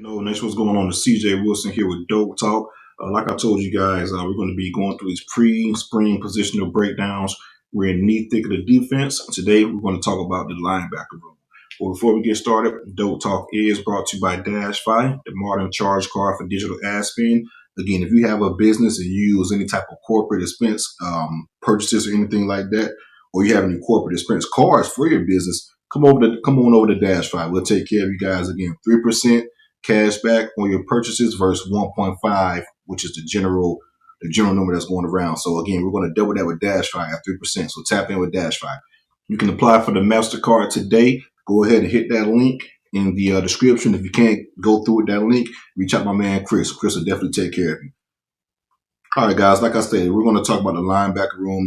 No, next what's going on to CJ Wilson here with DoakTalk. Like I told you guys, we're going to be going through these pre-spring positional breakdowns. We're in the thick of the defense. Today, we're going to talk about the linebacker room. Well, before we get started, DoakTalk is brought to you by DASH.FI, the modern charge card for digital ad spend. Again, if you have a business and you use any type of corporate expense purchases or anything like that, or you have any corporate expense cards for your business, come on over to DASH.FI. We'll take care of you guys. Again, 3% cash back on your purchases versus 1.5, which is the general number that's going around. So again, we're going to double that with DASH.FI at 3%. So tap in with DASH.FI. You can apply for the MasterCard today. Go ahead and hit that link in the description. If you can't go through with that link, reach out to my man Chris. Chris will definitely take care of you. All right, guys. Like I said, we're going to talk about the linebacker room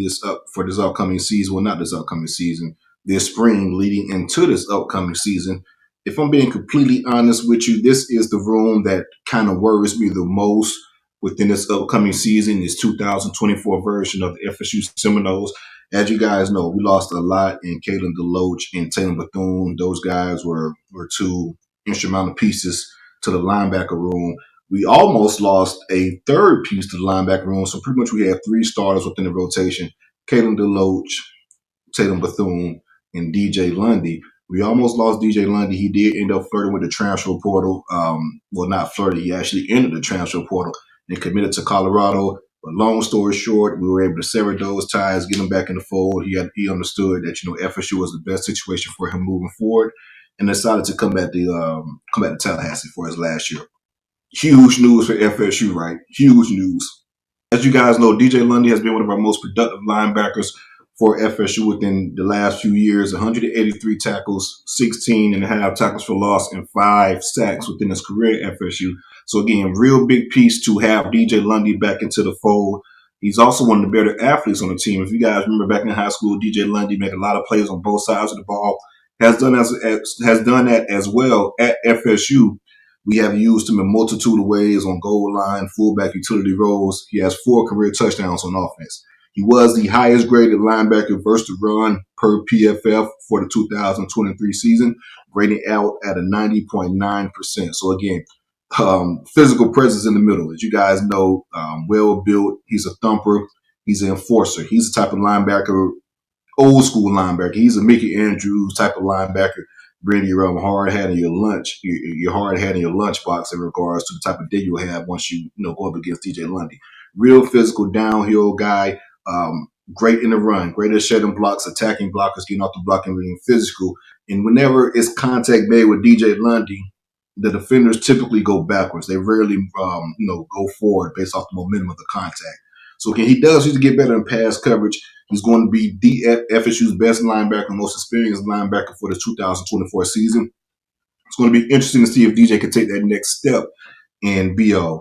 for this upcoming season. Well, not this upcoming season. This spring leading into this upcoming season. If I'm being completely honest with you, this is the room that kind of worries me the most within this upcoming season, this 2024 version of the FSU Seminoles. As you guys know, we lost a lot in Kalen DeLoach and Taylor Bethune. Those guys were two instrumental pieces to the linebacker room. We almost lost a third piece to the linebacker room. So pretty much we had three starters within the rotation: Kalen DeLoach, Taylor Bethune, and DJ Lundy. We almost lost DJ Lundy. He did end up flirting with the transfer portal. Well, not flirting. He actually entered the transfer portal and committed to Colorado. But long story short, we were able to sever those ties, get him back in the fold. He understood that FSU was the best situation for him moving forward, and decided to come back to Tallahassee for his last year. Huge news for FSU, right? Huge news. As you guys know, DJ Lundy has been one of our most productive linebackers for FSU within the last few years. 183 tackles, 16 and a half tackles for loss, and 5 sacks within his career at FSU. So again, real big piece to have DJ Lundy back into the fold. He's also one of the better athletes on the team. If you guys remember back in high school, DJ Lundy made a lot of plays on both sides of the ball. Has done that as well at FSU. We have used him in a multitude of ways on goal line, fullback, utility roles. He has 4 career touchdowns on offense. He was the highest graded linebacker versus the run per PFF for the 2023 season, rating out at a 90.9%. So again, physical presence in the middle. As you guys know, well built. He's a thumper. He's an enforcer. He's the type of linebacker, old school linebacker. He's a Mickey Andrews type of linebacker. Bring your hard hat in your hard hat in your lunchbox in regards to the type of day you'll have once you go up against DJ Lundy. Real physical downhill guy. Great in the run, great at shedding blocks, attacking blockers, getting off the block and being physical. And whenever it's contact made with DJ Lundy, the defenders typically go backwards. They rarely, go forward based off the momentum of the contact. So again, he does need to get better in pass coverage. He's going to be FSU's best linebacker, most experienced linebacker for the 2024 season. It's going to be interesting to see if DJ can take that next step and be a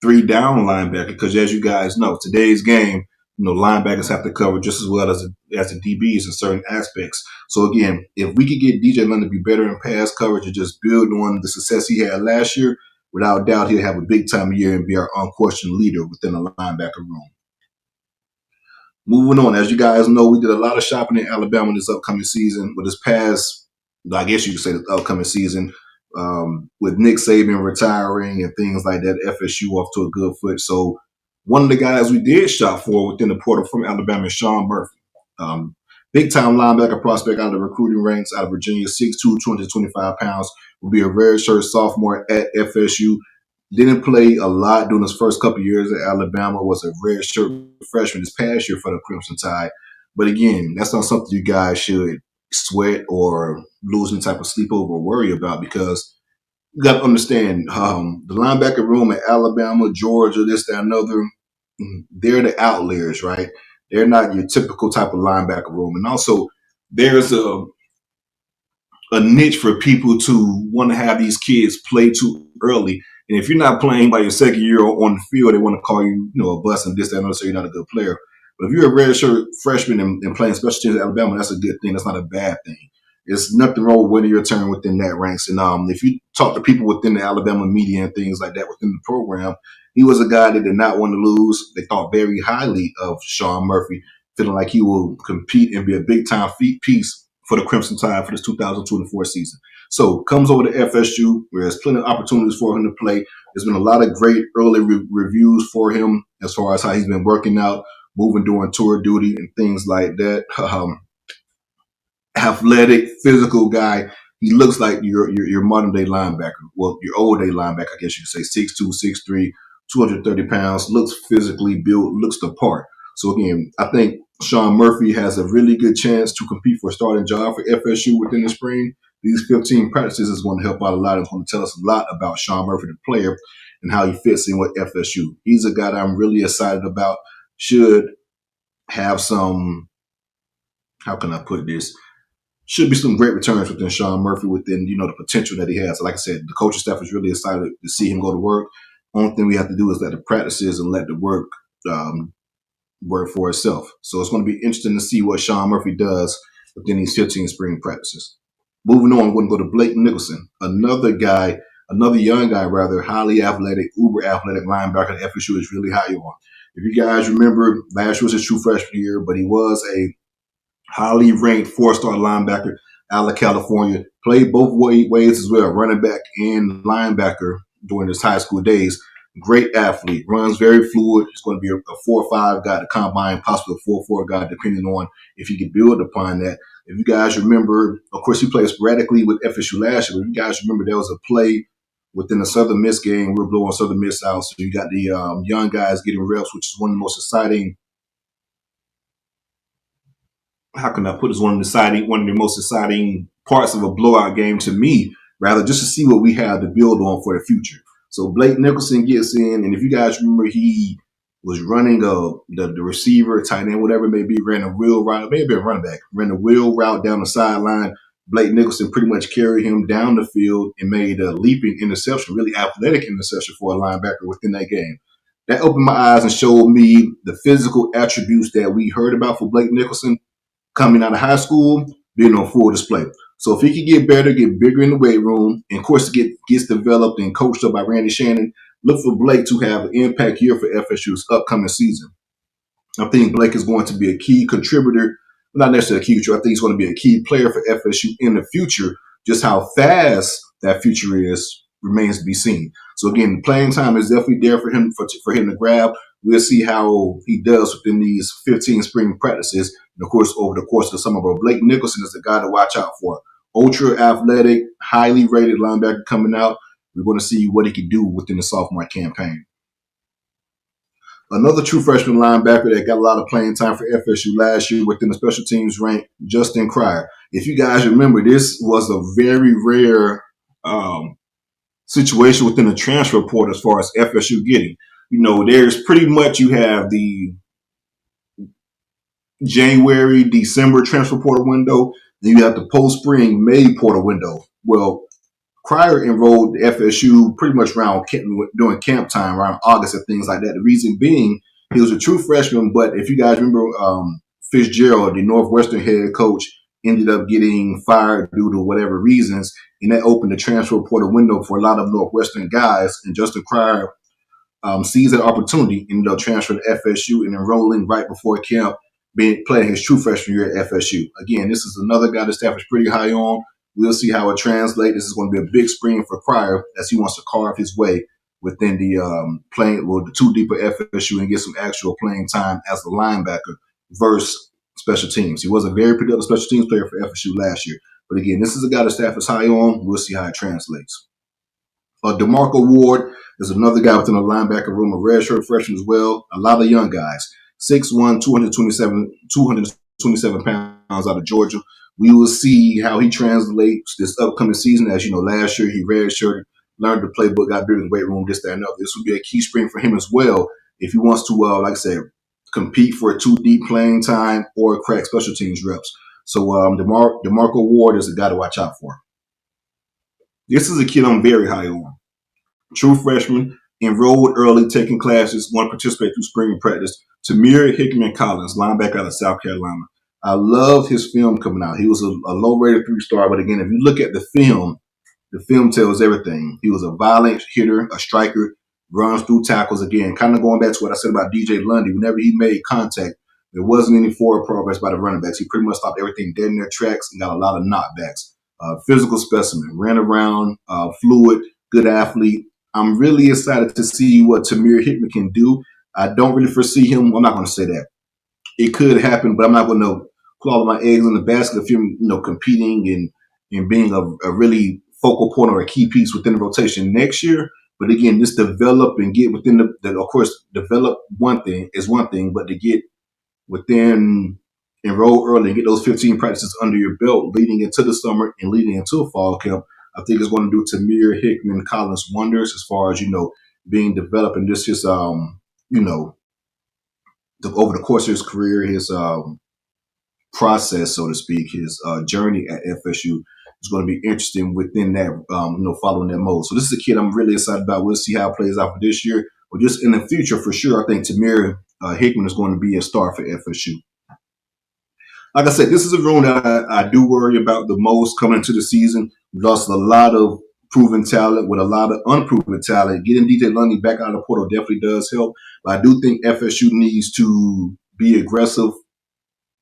3-down linebacker, because as you guys know, today's game, linebackers have to cover just as well as the DBs in certain aspects. So again, if we could get DJ Lundy to be better in pass coverage and just build on the success he had last year, without doubt he'll have a big time year and be our unquestioned leader within the linebacker room. Moving on, as you guys know, we did a lot of shopping in Alabama this upcoming season. But this past, I guess you could say, the upcoming season, with Nick Saban retiring and things like that, FSU off to a good foot. So one of the guys we did shop for within the portal from Alabama is Shawn Murphy. Big time linebacker prospect out of the recruiting ranks out of Virginia, 6'2", 225 pounds, will be a redshirt sophomore at FSU. Didn't play a lot during his first couple of years at Alabama, was a redshirt freshman this past year for the Crimson Tide. But again, that's not something you guys should sweat or lose any type of sleep over or worry about, because you got to understand the linebacker room at Alabama, Georgia, this, that, another, they're the outliers, right? They're not your typical type of linebacker room. And also, there's a niche for people to want to have these kids play too early. And if you're not playing by your second year on the field, they want to call you, a bust and this, that, and other, so you're not a good player. But if you're a redshirt freshman and playing special teams at Alabama, that's a good thing. That's not a bad thing. There's nothing wrong with winning your turn within that ranks. And if you talk to people within the Alabama media and things like that within the program, he was a guy that did not want to lose. They thought very highly of Shawn Murphy, feeling like he will compete and be a big-time piece for the Crimson Tide for this 2024 season. So comes over to FSU, where there's plenty of opportunities for him to play. There's been a lot of great early reviews for him as far as how he's been working out, moving during tour duty and things like that. Athletic, physical guy. He looks like your modern day linebacker. Well, your old day linebacker, I guess you could say 6'2", 6'3", 230 pounds, looks physically built, looks the part. So again, I think Shawn Murphy has a really good chance to compete for a starting job for FSU within the spring. These 15 practices is going to help out a lot. It's going to tell us a lot about Shawn Murphy, the player, and how he fits in with FSU. He's a guy that I'm really excited about. Should have some, how can I put this? Should be some great returns within Shawn Murphy, within, the potential that he has. So like I said, the coaching staff is really excited to see him go to work. Only thing we have to do is let the practices and let the work work for itself. So it's going to be interesting to see what Shawn Murphy does within these 15 spring practices. Moving on, we're going to go to Blake Nicholson, another young guy, rather, highly athletic, uber athletic linebacker that FSU is really high on. If you guys remember, last year was his true freshman year, but he was a highly ranked 4-star linebacker out of California. Played both ways as well, running back and linebacker during his high school days. Great athlete, runs very fluid. He's going to be a 4.5 guy to combine, possibly a 4.4 guy, depending on if he can build upon that. If you guys remember, of course, he played sporadically with FSU last year. But if you guys remember, there was a play within the Southern Miss game. We were blowing Southern Miss out. So you got the young guys getting reps, which is one of the most exciting, how can I put this, one of the most exciting parts of a blowout game to me, rather, just to see what we have to build on for the future. So Blake Nicholson gets in, and if you guys remember, he was running the receiver, tight end, whatever it may be, ran a wheel route, maybe a running back, ran a wheel route down the sideline. Blake Nicholson pretty much carried him down the field and made a leaping interception, really athletic interception for a linebacker within that game. That opened my eyes and showed me the physical attributes that we heard about for Blake Nicholson coming out of high school, being on full display. So if he can get better, get bigger in the weight room, and of course gets developed and coached up by Randy Shannon, look for Blake to have an impact year for FSU's upcoming season. I think Blake is going to be a key contributor, not necessarily a key contributor. I think he's going to be a key player for FSU in the future. Just how fast that future is remains to be seen. So again, the playing time is definitely there for him to grab. We'll see how he does within these 15 spring practices. And of course, over the course of the summer, but Blake Nicholson is the guy to watch out for. Ultra athletic, highly rated linebacker coming out. We're going to see what he can do within the sophomore campaign. Another true freshman linebacker that got a lot of playing time for FSU last year within the special teams rank, Justin Cryer. If you guys remember, this was a very rare situation within the transfer portal as far as FSU getting. There's pretty much, you have the January, December transfer portal window, then you have the post-spring May portal window. Well, Cryer enrolled FSU pretty much during camp time, around August and things like that. The reason being, he was a true freshman, but if you guys remember, Fitzgerald, the Northwestern head coach, ended up getting fired due to whatever reasons, and that opened the transfer portal window for a lot of Northwestern guys, and Justin Cryer sees that opportunity, ended up transferring to FSU and enrolling right before camp, playing his true freshman year at FSU. Again, this is another guy the staff is pretty high on. We'll see how it translates. This is going to be a big spring for Cryer as he wants to carve his way within the the two deep at FSU and get some actual playing time as a linebacker versus special teams. He was a very productive special teams player for FSU last year. But again, this is a guy the staff is high on. We'll see how it translates. DeMarco Ward is another guy within the linebacker room, a redshirt freshman as well. A lot of young guys. 6'1", 227 pounds out of Georgia. We will see how he translates this upcoming season. As you know, last year he redshirted, learned the playbook, got bigger in the weight room, this, that, and other. This will be a key spring for him as well if he wants to, like I said, compete for a 2-deep playing time or crack special teams reps. So DeMarco Ward is a guy to watch out for. This is a kid I'm very high on. True freshman, enrolled early, taking classes, want to participate through spring practice. Tamir Hickman Collins, linebacker out of South Carolina. I love his film coming out. He was a low-rated 3-star, but again, if you look at the film tells everything. He was a violent hitter, a striker, runs through tackles. Again, kind of going back to what I said about DJ Lundy. Whenever he made contact, There wasn't any forward progress by the running backs. He pretty much stopped everything dead in their tracks and got a lot of knockbacks. Physical specimen, ran around, fluid, good athlete. I'm really excited to see what Tamir Hickman can do. I don't really foresee him. I'm not going to say that. It could happen, but I'm not going to put all of my eggs in the basket of him, competing and being a really focal point or a key piece within the rotation next year. But again, just develop and get within of course, develop is one thing, but to get within enroll early and get those 15 practices under your belt leading into the summer and leading into a fall camp, I think it's going to do Tamir Hickman Collins wonders as far as, being developed and just his, over the course of his career, his process, so to speak, his journey at FSU is going to be interesting within that, following that mode. So this is a kid I'm really excited about. We'll see how it plays out for this year, but just in the future, for sure, I think Tamir Hickman is going to be a star for FSU. Like I said, this is a room that I do worry about the most coming into the season. We lost a lot of proven talent with a lot of unproven talent. Getting DJ Lundy back out of the portal definitely does help. But I do think FSU needs to be aggressive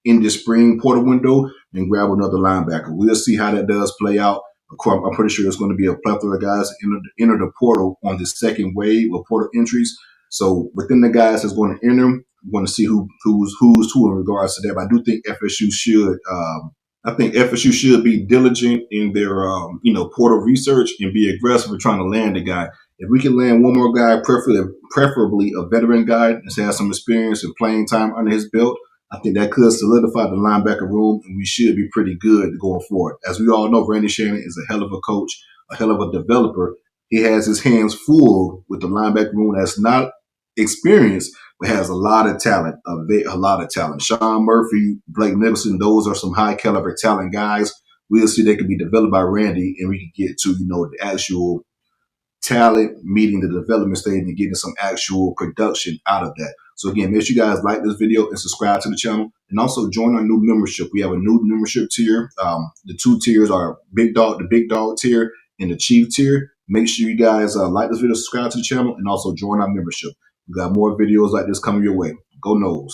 in this spring portal window and grab another linebacker. We'll see how that does play out. Of course, I'm pretty sure there's going to be a plethora of guys enter the portal on the second wave of portal entries. So within the guys that's going to enter, we want to see who's who in regards to that. But I do think FSU should. I think FSU should be diligent in their portal research and be aggressive in trying to land a guy. If we can land one more guy, preferably a veteran guy that's had some experience and playing time under his belt, I think that could solidify the linebacker room, and we should be pretty good going forward. As we all know, Randy Shannon is a hell of a coach, a hell of a developer. He has his hands full with the linebacker room that's not experienced, but has a lot of talent, a lot of talent. Shawn Murphy, Blake Nicholson, those are some high caliber talent guys. We'll see they can be developed by Randy, and we can get to, the actual talent meeting the development stage and getting some actual production out of that. So again, make sure you guys like this video and subscribe to the channel, and also join our new membership. We have a new membership tier. The two tiers are the big dog tier and the chief tier. Make sure you guys like this video, subscribe to the channel, and also join our membership. We got more videos like this coming your way. Go Noles.